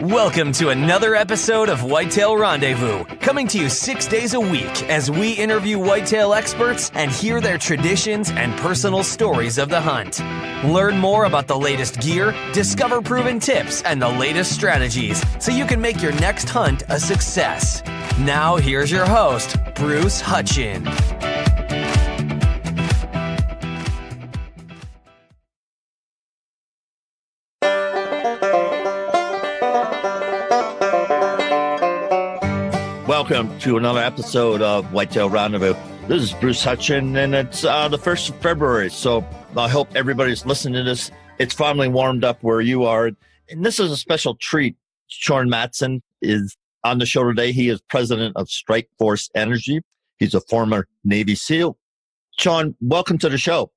Welcome to another episode of Whitetail Rendezvous, coming to you 6 days a week as we interview whitetail experts and hear their traditions and personal stories of the hunt. Learn more about the latest gear, discover proven tips, and the latest strategies so you can make your next hunt a success. Now here's your host, Bruce Hutchin. Welcome to another episode of Whitetail Rendezvous. This is Bruce Hutchin, and it's the 1st of February, so I hope everybody's listening to this. It's finally warmed up where you are, and this is a special treat. Sean Matson is on the show today. He is president of Strike Force Energy. He's a former Navy SEAL. Sean, welcome to the show.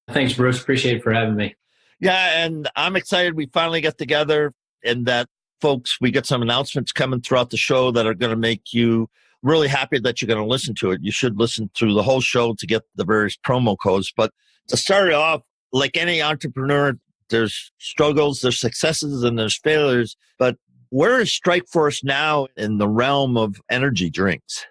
Thanks, Bruce. Appreciate it for having me. Yeah, and I'm excited we finally get together and that, folks, we get some announcements coming throughout the show that are going to make you really happy that you're going to listen to it. You should listen through the whole show to get the various promo codes. But to start it off, like any entrepreneur, there's struggles, there's successes, and there's failures. But where is Strike Force now in the realm of energy drinks?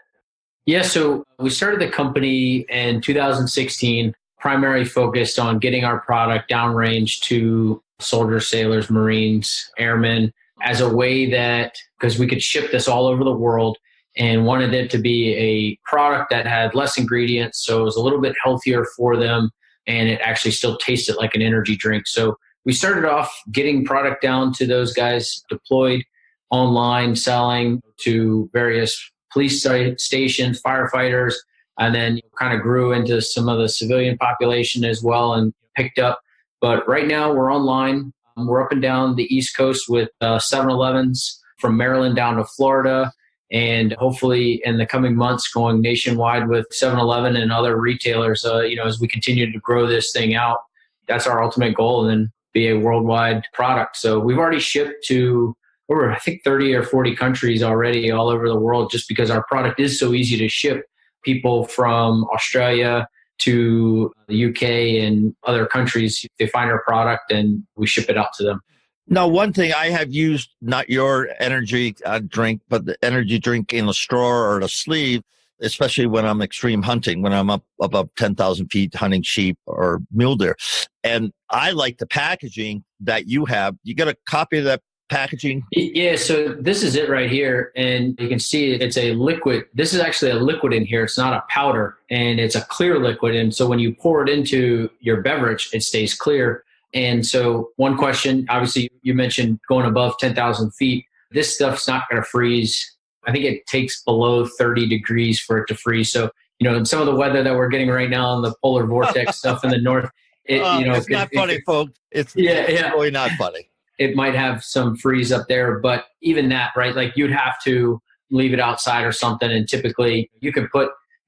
Yeah, so we started the company in 2016, primarily focused on getting our product downrange to soldiers, sailors, Marines, airmen, as a way that, because we could ship this all over the world and wanted it to be a product that had less ingredients, so it was a little bit healthier for them, and it actually still tasted like an energy drink. So we started off getting product down to those guys deployed online, selling to various police stations, firefighters, and then kind of grew into some of the civilian population as well and picked up. But right now we're online. We're up and down the East Coast with 7-Elevens from Maryland down to Florida, and hopefully in the coming months going nationwide with 7-Eleven and other retailers, as we continue to grow this thing out. That's our ultimate goal, and then be a worldwide product. So we've already shipped to over, I think, 30 or 40 countries already all over the world, just because our product is so easy to ship. People from Australia to the UK and other countries, they find our product and we ship it out to them. Now, one thing I have used, not your energy drink, but the energy drink in a straw or a sleeve, especially when I'm extreme hunting, when I'm up above 10,000 feet hunting sheep or mule deer. And I like the packaging that you have. You got a copy of that packaging? Yeah, so this is it right here. And you can see it's a liquid. This is actually a liquid in here. It's not a powder, and it's a clear liquid. And so when you pour it into your beverage, it stays clear. And so one question, obviously you mentioned going above 10,000 feet. This stuff's not going to freeze. I think it takes below 30 degrees for it to freeze. So, in some of the weather that we're getting right now in the polar vortex stuff in the north, it's not funny, folks. It's really not funny. It might have some freeze up there, but even that, right? Like you'd have to leave it outside or something. And typically you can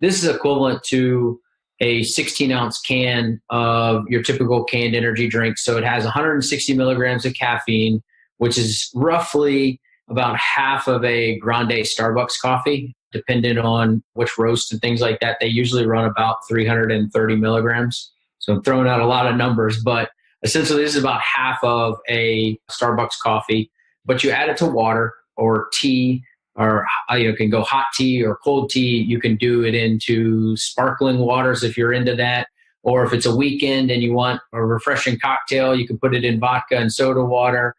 this is equivalent to a 16-ounce can of your typical canned energy drink. So it has 160 milligrams of caffeine, which is roughly about half of a grande Starbucks coffee, depending on which roast and things like that. They usually run about 330 milligrams. So I'm throwing out a lot of numbers, but essentially, this is about half of a Starbucks coffee, but you add it to water or tea, or you can go hot tea or cold tea. You can do it into sparkling waters if you're into that. Or if it's a weekend and you want a refreshing cocktail, you can put it in vodka and soda water.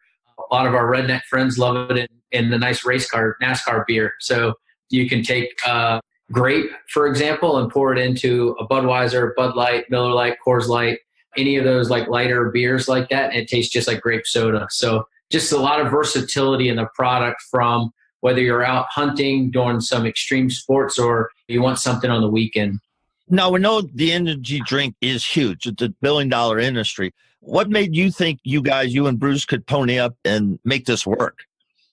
A lot of our redneck friends love it in the nice race car, NASCAR beer. So you can take grape, for example, and pour it into a Budweiser, Bud Light, Miller Lite, Coors Light, any of those like lighter beers like that, and it tastes just like grape soda. So just a lot of versatility in the product, from whether you're out hunting, doing some extreme sports, or you want something on the weekend. Now, we know the energy drink is huge. It's a billion-dollar industry. What made you think you and Bruce could pony up and make this work?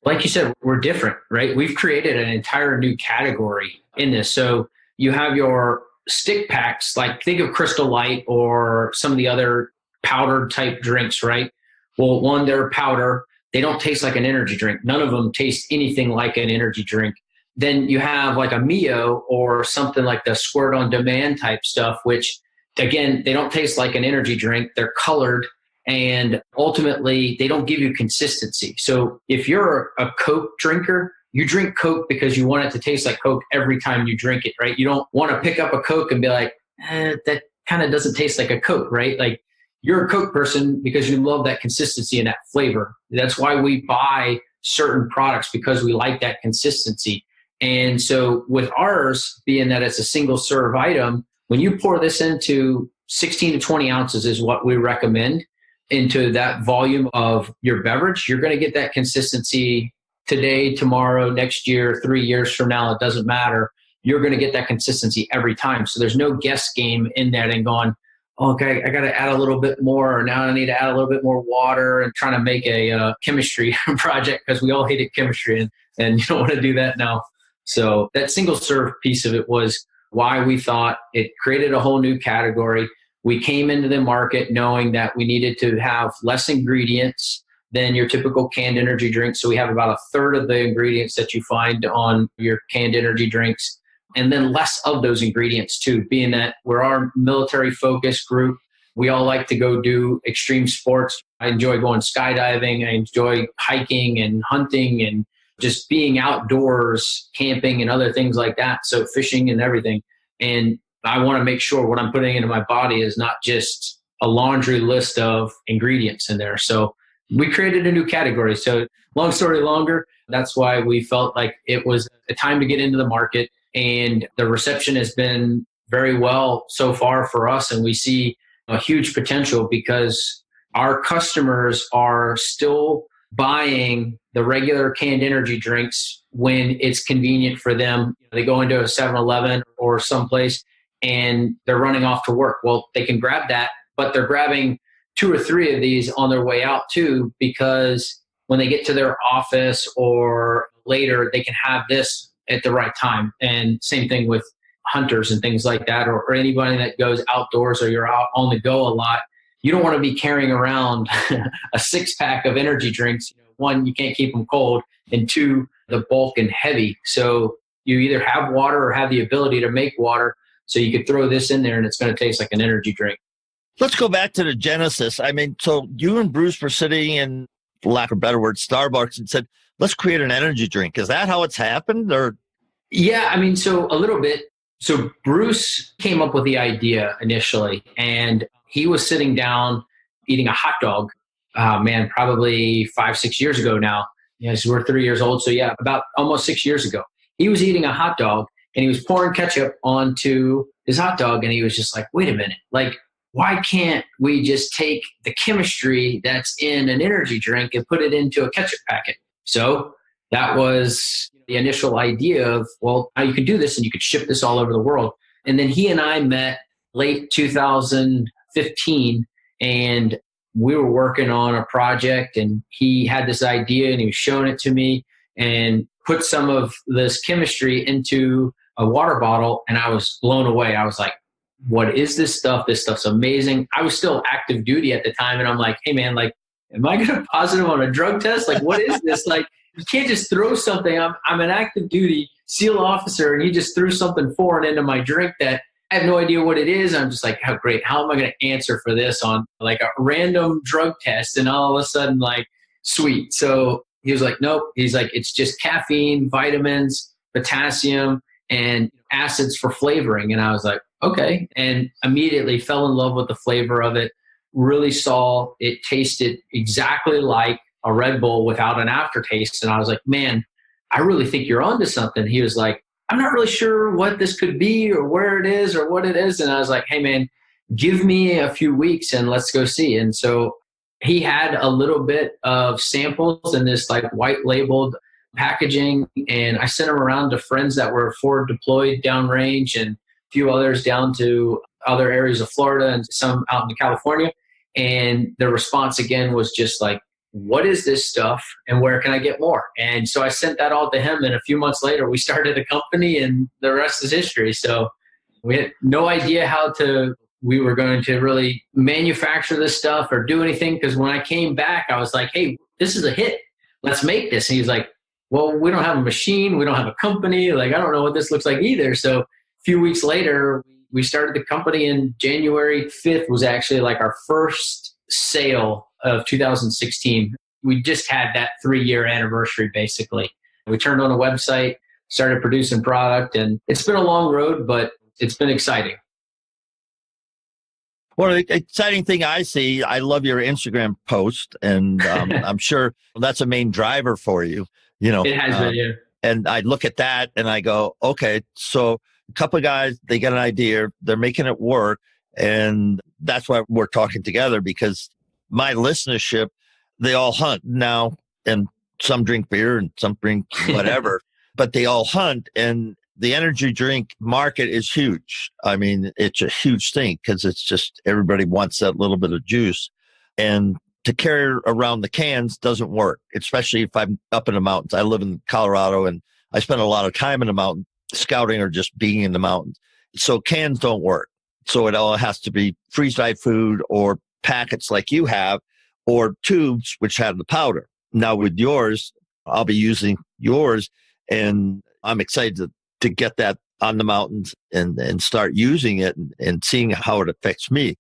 Like you said, we're different, right? We've created an entire new category in this. So you have your stick packs, like think of Crystal Light or some of the other powdered type drinks, right? Well, one, they're powder. They don't taste like an energy drink. None of them taste anything like an energy drink. Then you have like a Mio or something like the Squirt on Demand type stuff, which again, they don't taste like an energy drink. They're colored And ultimately, they don't give you consistency. So if you're a Coke drinker, you drink Coke because you want it to taste like Coke every time you drink it, right? You don't want to pick up a Coke and be like, that kind of doesn't taste like a Coke, right? Like, you're a Coke person because you love that consistency and that flavor. That's why we buy certain products, because we like that consistency. And so with ours, being that it's a single serve item, when you pour this into 16 to 20 ounces is what we recommend into that volume of your beverage, you're going to get that consistency today, tomorrow, next year, 3 years from now. It doesn't matter. You're going to get that consistency every time. So there's no guess game in that and going, okay, I got to add a little bit more, or now I need to add a little bit more water, and trying to make a chemistry project, because we all hated chemistry, and you don't want to do that now. So that single serve piece of it was why we thought it created a whole new category. We came into the market knowing that we needed to have less ingredients than your typical canned energy drink. So we have about a third of the ingredients that you find on your canned energy drinks, and then less of those ingredients too, being that we're our military focused group. We all like to go do extreme sports. I enjoy going skydiving. I enjoy hiking and hunting and just being outdoors, camping and other things like that. So fishing and everything. And I want to make sure what I'm putting into my body is not just a laundry list of ingredients in there. So we created a new category. So long story longer, that's why we felt like it was a time to get into the market. And the reception has been very well so far for us. And we see a huge potential because our customers are still buying the regular canned energy drinks when it's convenient for them. They go into a 7-Eleven or someplace and they're running off to work. Well, they can grab that, but they're grabbing 2 or 3 of these on their way out too, because when they get to their office or later, they can have this at the right time. And same thing with hunters and things like that, or anybody that goes outdoors or you're out on the go a lot. You don't want to be carrying around a 6-pack of energy drinks. One, you can't keep them cold, and 2, the bulk and heavy. So you either have water or have the ability to make water. So you could throw this in there and it's going to taste like an energy drink. Let's go back to the genesis. I mean, so you and Bruce were sitting in, for lack of a better word, Starbucks and said, let's create an energy drink. Is that how it's happened? Or? Yeah, I mean, so a little bit. So Bruce came up with the idea initially, and he was sitting down eating a hot dog, probably 5-6 years ago now. Yes, we're 3 years old. So yeah, about almost 6 years ago. He was eating a hot dog and he was pouring ketchup onto his hot dog. And he was just like, wait a minute, like, why can't we just take the chemistry that's in an energy drink and put it into a ketchup packet? So that was the initial idea of, well, how you could do this and you could ship this all over the world. And then he and I met late 2015, and we were working on a project, and he had this idea and he was showing it to me and put some of this chemistry into a water bottle. And I was blown away. I was like, what is this stuff? This stuff's amazing. I was still active duty at the time. And I'm like, hey man, like, am I going to positive on a drug test? Like, what is this? Like, you can't just throw something. I'm an active duty SEAL officer, and you just threw something foreign into my drink that I have no idea what it is. I'm just like, how great. How am I going to answer for this on like a random drug test? And all of a sudden, like, sweet. So he was like, nope. He's like, it's just caffeine, vitamins, potassium, and acids for flavoring. And I was like, okay. And immediately fell in love with the flavor of it. Really saw it tasted exactly like a Red Bull without an aftertaste. And I was like, man, I really think you're onto something. He was like, I'm not really sure what this could be or where it is or what it is. And I was like, hey man, give me a few weeks and let's go see. And so he had a little bit of samples in this like white labeled packaging. And I sent them around to friends that were forward deployed downrange, and a few others down to other areas of Florida and some out in California. And the response again was just like, what is this stuff and where can I get more? And so I sent that all to him. And a few months later, we started a company, and the rest is history. So we had no idea how we were going to really manufacture this stuff or do anything. Because when I came back, I was like, hey, this is a hit. Let's make this. And he's like, well, we don't have a machine. We don't have a company. Like, I don't know what this looks like either. So a few weeks later, we started the company, and January 5th was actually like our first sale of 2016, we just had that 3-year anniversary, basically. We turned on a website, started producing product, and it's been a long road, but it's been exciting. Well, the exciting thing I see, I love your Instagram post, and I'm sure that's a main driver for you. It has been, yeah. And I look at that and I go, okay, so a couple of guys, they got an idea, they're making it work. And that's why we're talking together, because my listenership, they all hunt now, and some drink beer and some drink whatever, but they all hunt. And the energy drink market is huge. I mean, it's a huge thing because it's just everybody wants that little bit of juice. And to carry around the cans doesn't work, especially if I'm up in the mountains. I live in Colorado and I spend a lot of time in the mountains scouting or just being in the mountains. So cans don't work. So it all has to be freeze-dried food or packets like you have, or tubes, which have the powder. Now with yours, I'll be using yours, and I'm excited to get that on the mountains and start using it and seeing how it affects me.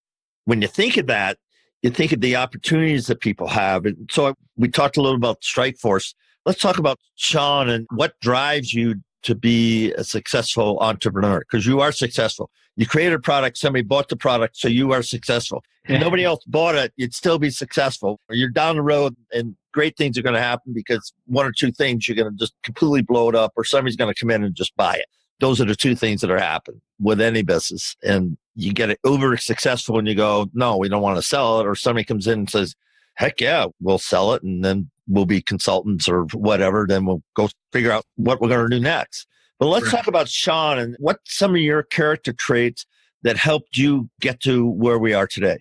When you think of that, you think of the opportunities that people have. And so we talked a little about Strikeforce. Let's talk about Sean and what drives you to be a successful entrepreneur, because you are successful. You created a product, somebody bought the product, so you are successful. If nobody else bought it, you'd still be successful. You're down the road and great things are going to happen because one or two things, you're going to just completely blow it up, or somebody's going to come in and just buy it. Those are the two things that are happening with any business. And you get it uber successful and you go, no, we don't want to sell it. Or somebody comes in and says, heck yeah, we'll sell it. And then we'll be consultants or whatever. Then we'll go figure out what we're going to do next. But let's talk about Sean and what some of your character traits that helped you get to where we are today.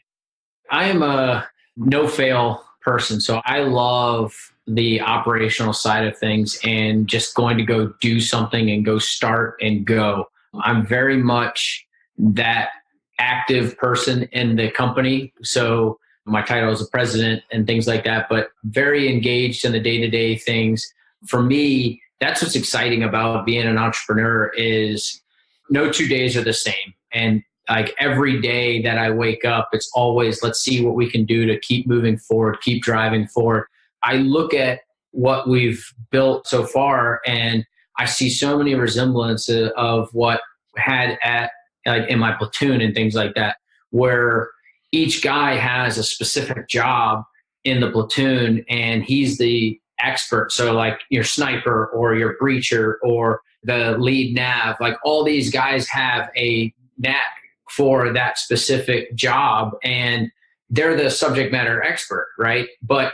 I am a no-fail person. So I love the operational side of things and just going to go do something and go start and go. I'm very much that active person in the company. So my title is a president and things like that, but very engaged in the day-to-day things. For me, that's what's exciting about being an entrepreneur is no 2 days are the same. And like every day that I wake up, it's always, let's see what we can do to keep moving forward, keep driving forward. I look at what we've built so far and I see so many resemblances of what had at like in my platoon and things like that, where each guy has a specific job in the platoon and he's the expert. So like your sniper or your breacher or the lead nav, like all these guys have a knack for that specific job and they're the subject matter expert, right? But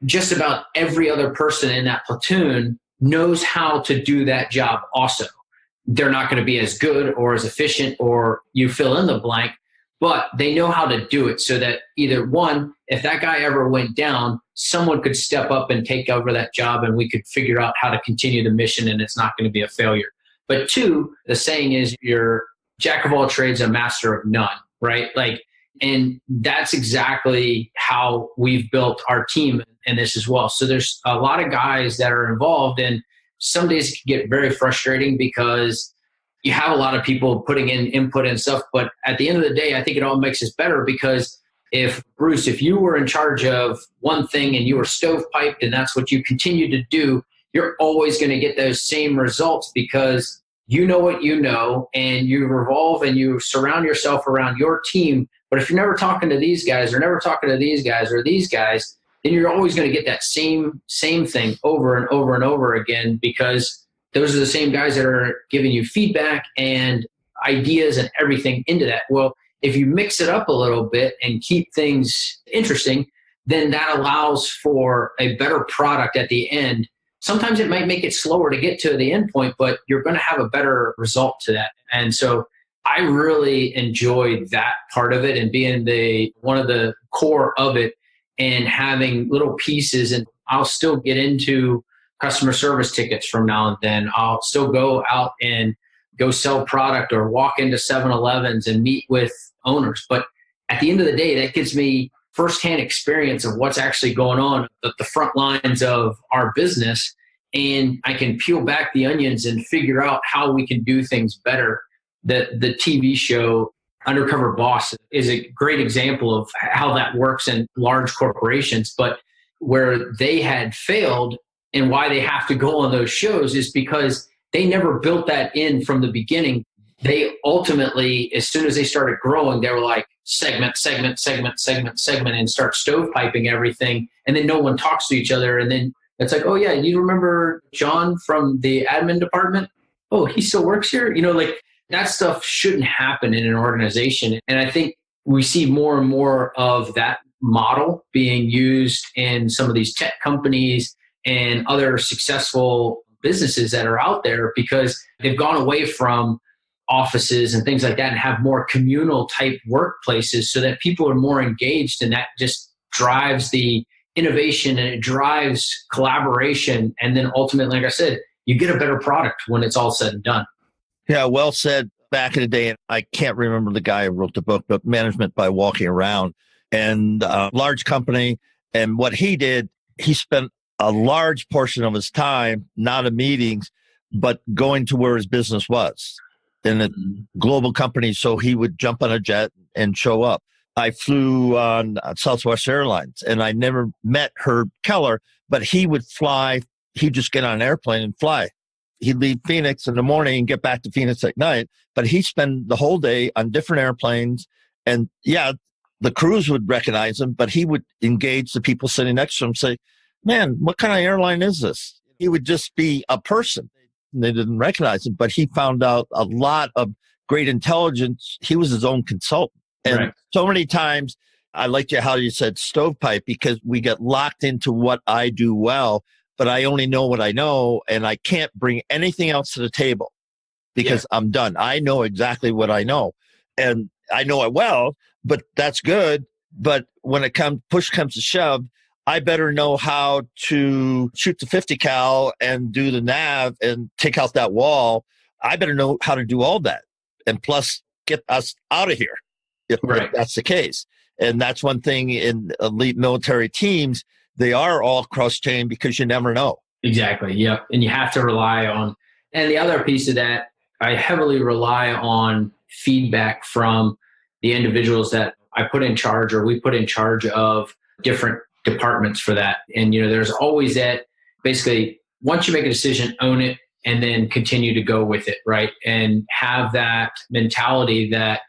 just about every other person in that platoon knows how to do that job also. They're not going to be as good or as efficient or you fill in the blank, but they know how to do it so that either one, if that guy ever went down, someone could step up and take over that job and we could figure out how to continue the mission and it's not going to be a failure. But two, the saying is you're jack of all trades, a master of none, right? Like, and that's exactly how we've built our team in this as well. So there's a lot of guys that are involved and some days it can get very frustrating because you have a lot of people putting in input and stuff. But at the end of the day, I think it all makes us better because if Bruce, if you were in charge of one thing and you were stovepiped and that's what you continue to do, you're always going to get those same results because you know what you know and you revolve and you surround yourself around your team. But if you're never talking to these guys or never talking to these guys or these guys, then you're always going to get that same thing over and over and over again because those are the same guys that are giving you feedback and ideas and everything into that. Well, if you mix it up a little bit and keep things interesting, then that allows for a better product at the end. Sometimes it might make it slower to get to the end point, but you're going to have a better result to that. And so I really enjoyed that part of it and being one of the core of it and having little pieces. And I'll still get into customer service tickets from now and then. I'll still go out and go sell product or walk into 7-Elevens and meet with owners. But at the end of the day, that gives me firsthand experience of what's actually going on at the front lines of our business. And I can peel back the onions and figure out how we can do things better. The TV show Undercover Boss is a great example of how that works in large corporations, but where they had failed and why they have to go on those shows is because they never built that in from the beginning. They ultimately, as soon as they started growing, they were like segment, segment, segment, segment, segment, and start stovepiping everything. And then no one talks to each other. And then it's like, oh yeah, you remember John from the admin department? Oh, he still works here? Like that stuff shouldn't happen in an organization. And I think we see more and more of that model being used in some of these tech companies and other successful businesses that are out there because they've gone away from offices and things like that and have more communal type workplaces so that people are more engaged, and that just drives the innovation and it drives collaboration. And then ultimately, like I said, you get a better product when it's all said and done. Yeah, well said. Back in the day, and I can't remember the guy who wrote the book, but Management by Walking Around, and a large company. And what he did, he spent a large portion of his time, not in meetings, but going to where his business was in a global company. So he would jump on a jet and show up. I flew on Southwest Airlines, and I never met Herb Keller, but he would fly. He'd just get on an airplane and fly. He'd leave Phoenix in the morning and get back to Phoenix at night, but he'd spend the whole day on different airplanes. And yeah, the crews would recognize him, but he would engage the people sitting next to him and say, man, what kind of airline is this? He would just be a person. They didn't recognize him, but he found out a lot of great intelligence. He was his own consultant. And so many times, I liked how you said stovepipe, because we get locked into what I do well, but I only know what I know, and I can't bring anything else to the table because I'm done. I know exactly what I know, and I know it well, but that's good. But when push comes to shove, I better know how to shoot the 50 cal and do the nav and take out that wall. I better know how to do all that, and plus get us out of here if that's the case. And that's one thing in elite military teams. They are all cross-chain because you never know. Exactly. Yep. And you have to rely on, and the other piece of that, I heavily rely on feedback from the individuals that I put in charge or we put in charge of different departments for that. And, there's always that, basically, once you make a decision, own it and then continue to go with it. Right. And have that mentality that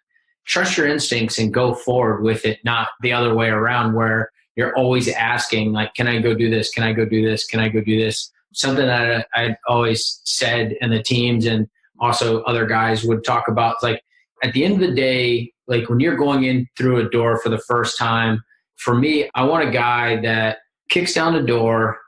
trust your instincts and go forward with it, not the other way around where you're always asking, like, can I go do this? Can I go do this? Can I go do this? Something that I always said in the teams and also other guys would talk about, like, at the end of the day, like when you're going in through a door for the first time, for me, I want a guy that kicks down the door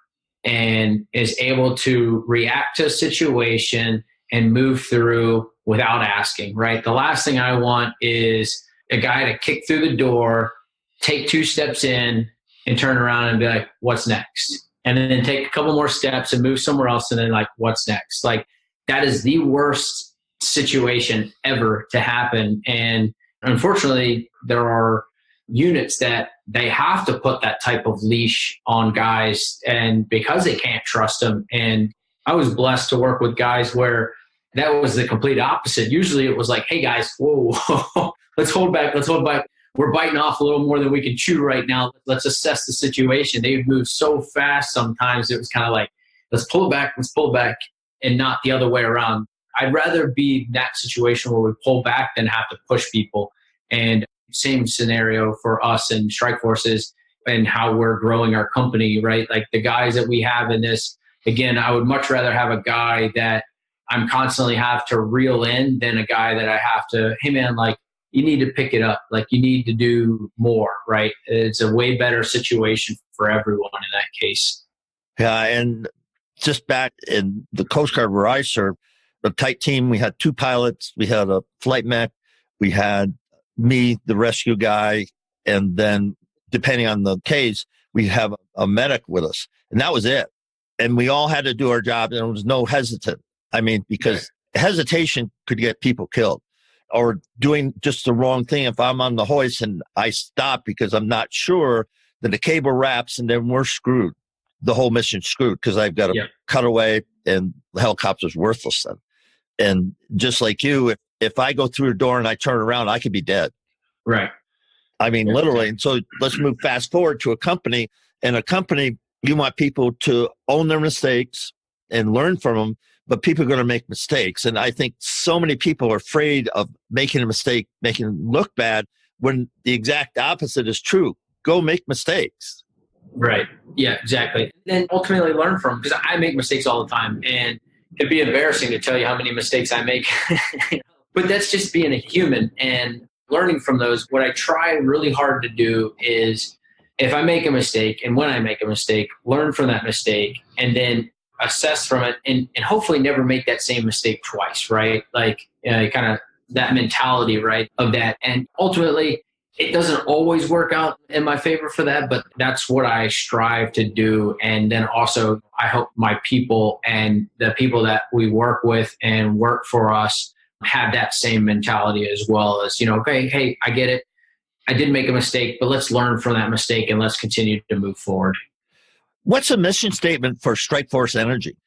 and is able to react to a situation and move through without asking, right? The last thing I want is a guy to kick through the door, take 2 steps in, and turn around and be like, what's next? And then take a couple more steps and move somewhere else and then like, what's next? Like, that is the worst situation ever to happen. And unfortunately, there are units that they have to put that type of leash on guys, and because they can't trust them. And I was blessed to work with guys where that was the complete opposite. Usually it was like, hey guys, whoa, let's hold back. We're biting off a little more than we can chew right now. Let's assess the situation. They would move so fast sometimes. It was kind of like, let's pull back, and not the other way around. I'd rather be in that situation where we pull back than have to push people. And same scenario for us in Strike Forces and how we're growing our company, right? Like the guys that we have in this, again, I would much rather have a guy that I'm constantly have to reel in than a guy that I have to, hey man, like, you need to pick it up. Like, you need to do more, right? It's a way better situation for everyone in that case. Yeah. And just back in the Coast Guard where I served, a tight team, we had 2 pilots, we had a flight mech, we had me, the rescue guy, and then depending on the case, we have a medic with us. And that was it. And we all had to do our job, and there was no hesitant. I mean, because hesitation could get people killed. Or doing just the wrong thing. If I'm on the hoist and I stop because I'm not sure, then the cable wraps and then we're screwed. The whole mission's screwed because I've got to cut away and the helicopter's worthless then. And just like you, if if I go through a door and I turn around, I could be dead. Right. I mean, literally. And so let's move fast forward to a company. And a company, you want people to own their mistakes and learn from them, but people are going to make mistakes. And I think so many people are afraid of making a mistake, making it look bad, when the exact opposite is true. Go make mistakes. Right. Yeah, exactly. And ultimately learn from, because I make mistakes all the time, and it'd be embarrassing to tell you how many mistakes I make. But that's just being a human and learning from those. What I try really hard to do is, if I make a mistake and when I make a mistake, learn from that mistake and then assess from it, and hopefully never make that same mistake twice, right? Like, kind of that mentality, right, of that. And ultimately, it doesn't always work out in my favor for that, but that's what I strive to do. And then also, I hope my people and the people that we work with and work for us have that same mentality as well, as, okay, hey, I get it. I did make a mistake, but let's learn from that mistake and let's continue to move forward. What's a mission statement for Strikeforce Energy?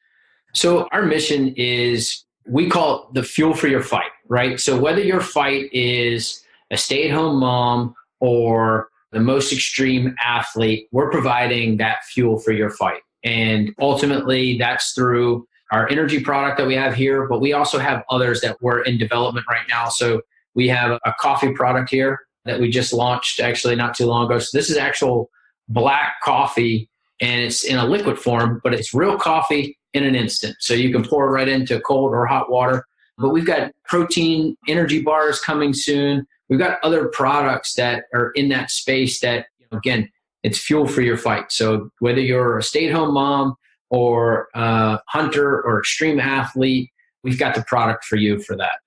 So our mission is, we call it the fuel for your fight, right? So whether your fight is a stay-at-home mom or the most extreme athlete, we're providing that fuel for your fight. And ultimately, that's through our energy product that we have here, but we also have others that we're in development right now. So we have a coffee product here that we just launched actually not too long ago. So this is actual black coffee, and it's in a liquid form, but it's real coffee in an instant. So you can pour it right into cold or hot water. But we've got protein energy bars coming soon. We've got other products that are in that space that, again, it's fuel for your fight. So whether you're a stay-at-home mom or a hunter or extreme athlete, we've got the product for you for that.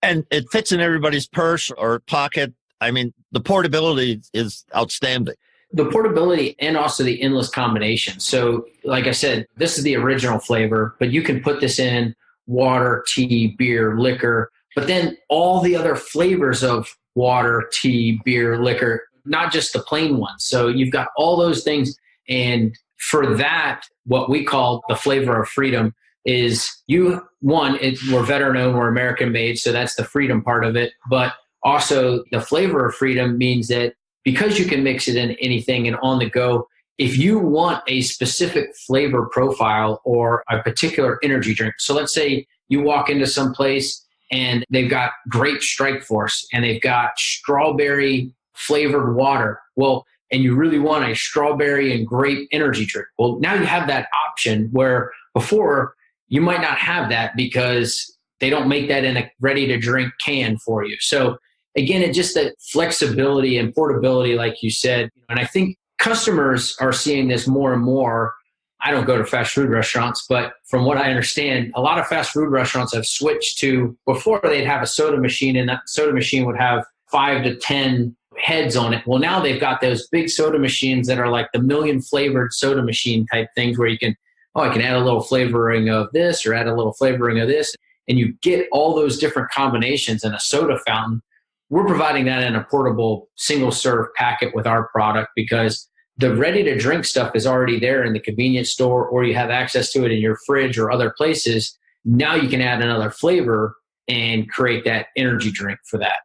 And it fits in everybody's purse or pocket. I mean, the portability is outstanding. The portability and also the endless combination. So like I said, this is the original flavor, but you can put this in water, tea, beer, liquor, but then all the other flavors of water, tea, beer, liquor, not just the plain ones. So you've got all those things. And for that, what we call the flavor of freedom is we're veteran owned, we're American made. So that's the freedom part of it. But also the flavor of freedom means that because you can mix it in anything and on the go, if you want a specific flavor profile or a particular energy drink. So let's say you walk into some place and they've got grape Strikeforce and they've got strawberry flavored water. Well, and you really want a strawberry and grape energy drink. Well, now you have that option, where before you might not have that because they don't make that in a ready to drink can for you. So again, it's just that flexibility and portability, like you said. And I think customers are seeing this more and more. I don't go to fast food restaurants, but from what I understand, a lot of fast food restaurants have switched to, before they'd have a soda machine, and that soda machine would have 5 to 10 heads on it. Well, now they've got those big soda machines that are like the million flavored soda machine type things, where you can, I can add a little flavoring of this or add a little flavoring of this. And you get all those different combinations in a soda fountain. We're providing that in a portable single serve packet with our product, because the ready to drink stuff is already there in the convenience store, or you have access to it in your fridge or other places. Now you can add another flavor and create that energy drink for that.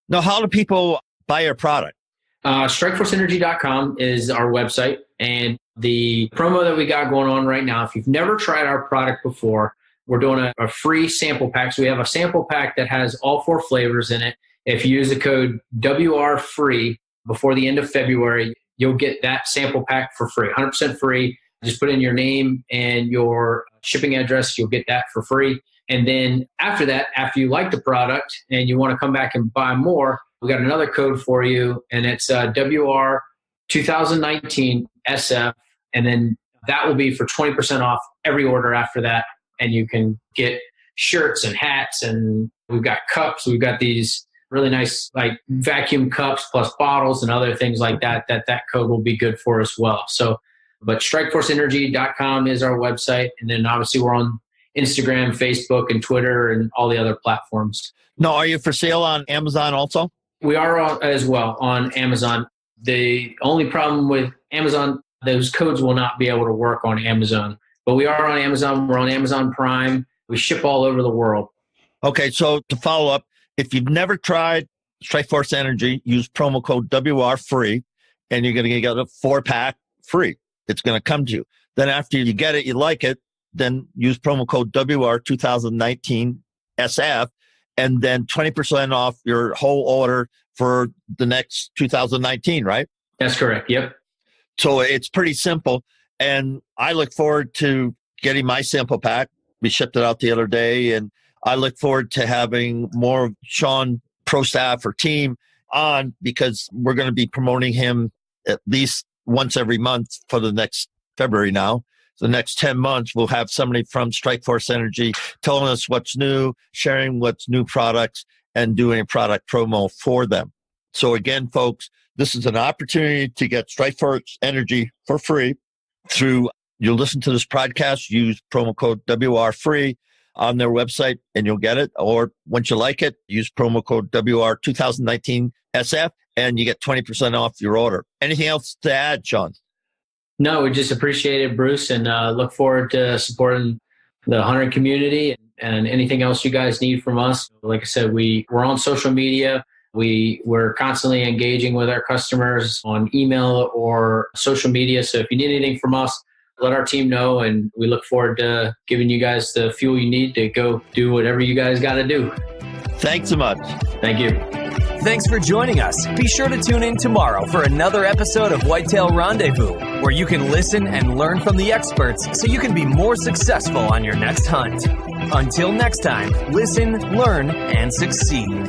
Now, how do people buy your product? StrikeForceEnergy.com is our website. And the promo that we got going on right now, if you've never tried our product before, we're doing a free sample pack. So we have a sample pack that has all 4 flavors in it. If you use the code WRFREE before the end of February, you'll get that sample pack for free, 100% free. Just put in your name and your shipping address. You'll get that for free. And then after that, after you like the product and you want to come back and buy more, we got another code for you, and it's WR 2019 SF. And then that will be for 20% off every order after that. And you can get shirts and hats, and we've got cups. We've got these really nice like vacuum cups plus bottles and other things like that code will be good for as well. So, but StrikeForceEnergy.com is our website. And then obviously we're on Instagram, Facebook, and Twitter, and all the other platforms. No, are you for sale on Amazon also? We are as well on Amazon. The only problem with Amazon, those codes will not be able to work on Amazon. But we are on Amazon. We're on Amazon Prime. We ship all over the world. Okay, so to follow up, if you've never tried Strikeforce Energy, use promo code WR free, and you're going to get a 4-pack free. It's going to come to you. Then after you get it, you like it, then use promo code WR 2019 SF, and then 20% off your whole order for the next 2019, right? That's correct. Yep. So it's pretty simple. And I look forward to getting my sample pack. We shipped it out the other day, and I look forward to having more of Sean pro staff or team on, because we're going to be promoting him at least once every month for the next February now. The next 10 months, we'll have somebody from Strikeforce Energy telling us what's new, sharing what's new products, and doing a product promo for them. So again, folks, this is an opportunity to get Strikeforce Energy for free through, you'll listen to this podcast, use promo code WR free on their website and you'll get it. Or once you like it, use promo code WR 2019 SF and you get 20% off your order. Anything else to add, Sean? No, we just appreciate it, Bruce, and look forward to supporting the hunter community and anything else you guys need from us. Like I said, we're on social media. We're constantly engaging with our customers on email or social media. So if you need anything from us, let our team know, and we look forward to giving you guys the fuel you need to go do whatever you guys got to do. Thanks so much. Thank you. Thanks for joining us. Be sure to tune in tomorrow for another episode of Whitetail Rendezvous, where you can listen and learn from the experts so you can be more successful on your next hunt. Until next time, listen, learn, and succeed.